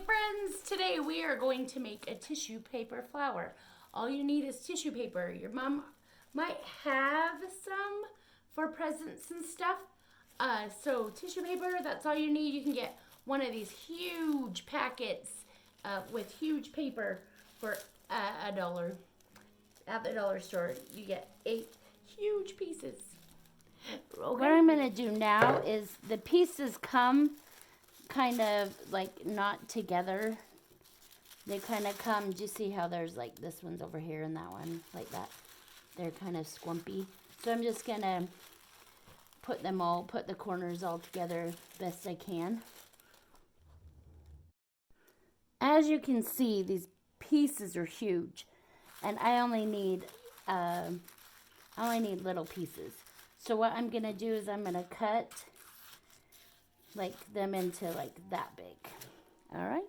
friends, today we are going to make a tissue paper flower. All you need is tissue paper. Your mom might have some for presents and stuff. So tissue paper, that's all you need. You can get one of these huge packets with huge paper for $1. At the dollar store, you get 8 huge pieces. Okay. What I'm going to do now is the pieces come kind of like not together. They kind of come, do you see how there's like this one's over here and that one like that? They're kind of squumpy. So I'm just going to put the corners all together best I can. As you can see, these pieces are huge, and I only need little pieces. So what I'm going to do is I'm going to cut like them into like that big. All right.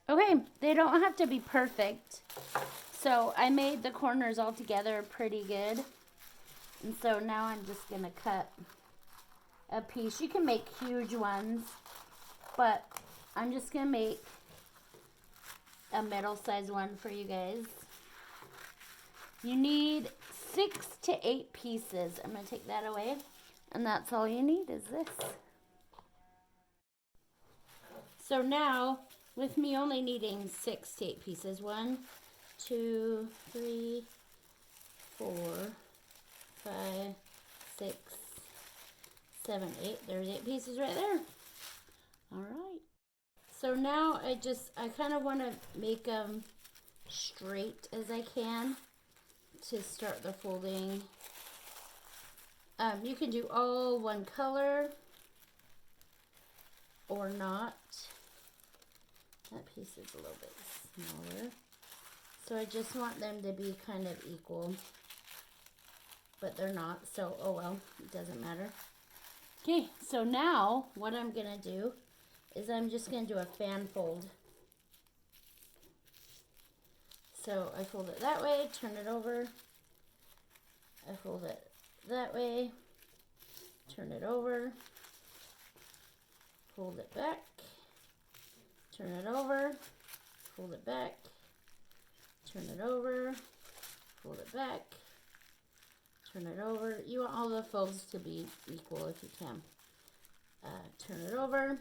Okay, they don't have to be perfect. So I made the corners all together pretty good. And so now I'm just going to cut a piece. You can make huge ones, but I'm just going to make a middle-sized one for you guys. You need 6 to 8 pieces. I'm going to take that away. And that's all you need is this. So now, with me only needing 6 to 8 pieces, 1, 2, 3, 4, 5, 6, 7, 8. There's 8 pieces right there. All right. So now I kind of want to make them straight as I can to start the folding. You can do all one color or not. That piece is a little bit smaller. So I just want them to be kind of equal. But they're not, so oh well, it doesn't matter. Okay, so now what I'm going to do is I'm just going to do a fan fold. So I fold it that way, turn it over. I fold it that way, turn it over, fold it back, turn it over, fold it back, turn it over, fold it back, turn it over. You want all the folds to be equal if you can. Turn it over,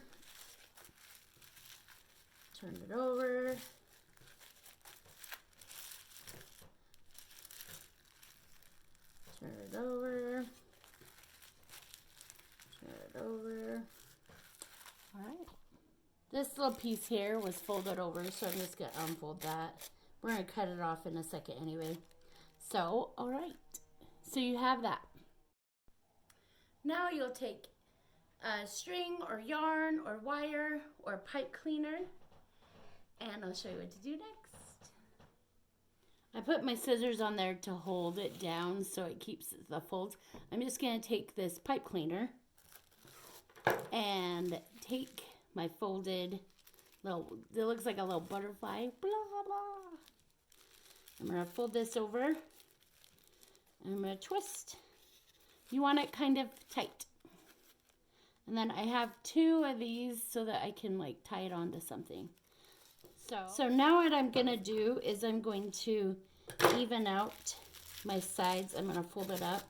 turn it over, turn it over, turn it over. All right. This little piece here was folded over, so I'm just going to unfold that. We're going to cut it off in a second anyway. So, all right. So you have that. Now you'll take a string or yarn or wire or pipe cleaner, and I'll show you what to do next. I put my scissors on there to hold it down so it keeps the folds. I'm just going to take this pipe cleaner and take my folded little, it looks like a little butterfly, blah, blah. I'm going to fold this over, and I'm going to twist. You want it kind of tight. And then I have 2 of these so that I can like tie it onto something. So now what I'm going to do is I'm going to even out my sides. I'm going to fold it up.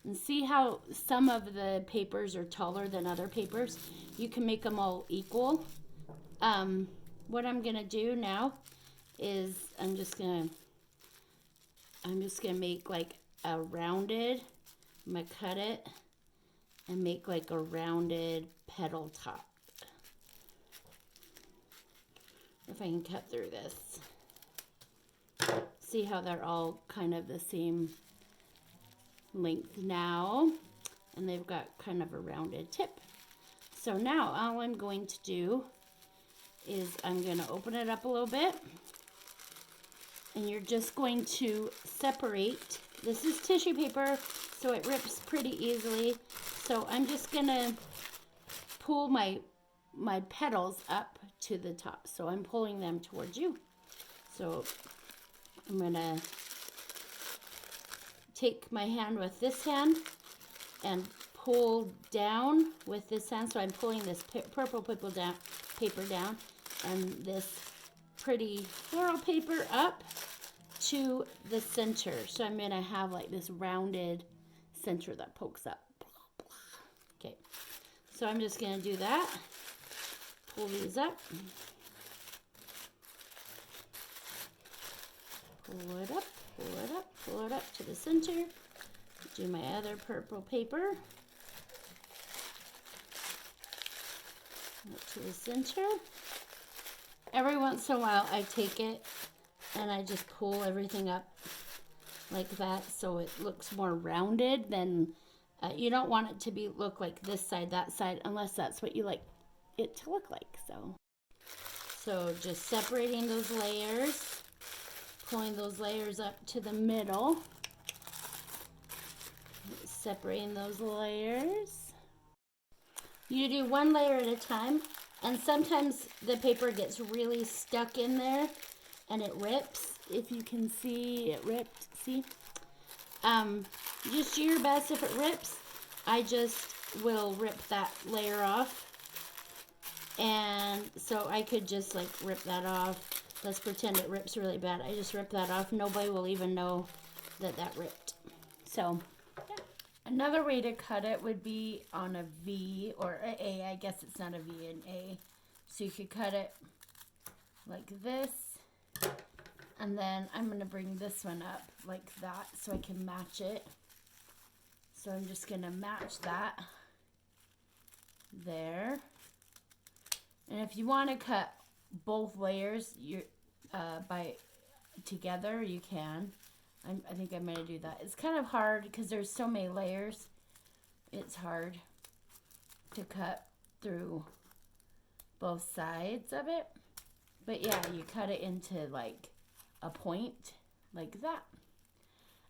And see how some of the papers are taller than other papers? You can make them all equal. What I'm going to do now is I'm just going to make like a rounded, I'm going to cut it and make like a rounded petal top. If I can cut through this. See how they're all kind of the same length now, and they've got kind of a rounded tip. So now all I'm going to do is I'm going to open it up a little bit, and you're just going to separate. This is tissue paper, so it rips pretty easily. So I'm just going to pull my petals up to the top. So I'm pulling them towards you. So I'm going to take my hand with this hand and pull down with this hand. So I'm pulling this purple paper down and this pretty floral paper up to the center. So I'm going to have like this rounded center that pokes up. Okay, so I'm just going to do that. Pull these up. Pull it up, pull it up, pull it up to the center. Do my other purple paper. Up to the center. Every once in a while I take it and I just pull everything up like that so it looks more rounded than, you don't want it to look like this side, that side, unless that's what you like it to look like. So just separating those layers, pulling those layers up to the middle, separating those layers. You do one layer at a time, and sometimes the paper gets really stuck in there and it rips. If you can see, it ripped, see? Just do your best if it rips. I just will rip that layer off. And so I could just like rip that off. Let's pretend it rips really bad. I just rip that off. Nobody will even know that that ripped. So, yeah. Another way to cut it would be on a V or an A. I guess it's not a V, an A. So you could cut it like this. And then I'm going to bring this one up like that so I can match it. So I'm just going to match that there. And if you want to cut both layers together, you can. I think I'm going to do that. It's kind of hard because there's so many layers. It's hard to cut through both sides of it. But yeah, you cut it into like a point like that.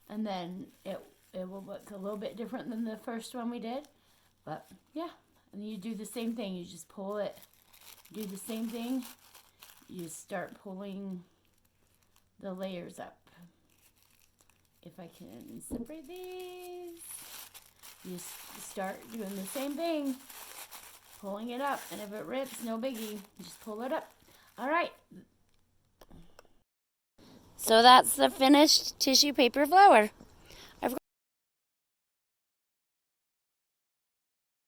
And then it will look a little bit different than the first one we did. But yeah, and you do the same thing. You just pull it. Do the same thing. You start pulling the layers up. If I can separate these, you start doing the same thing, pulling it up, and if it rips, no biggie, just pull it up. All right. So that's the finished tissue paper flower.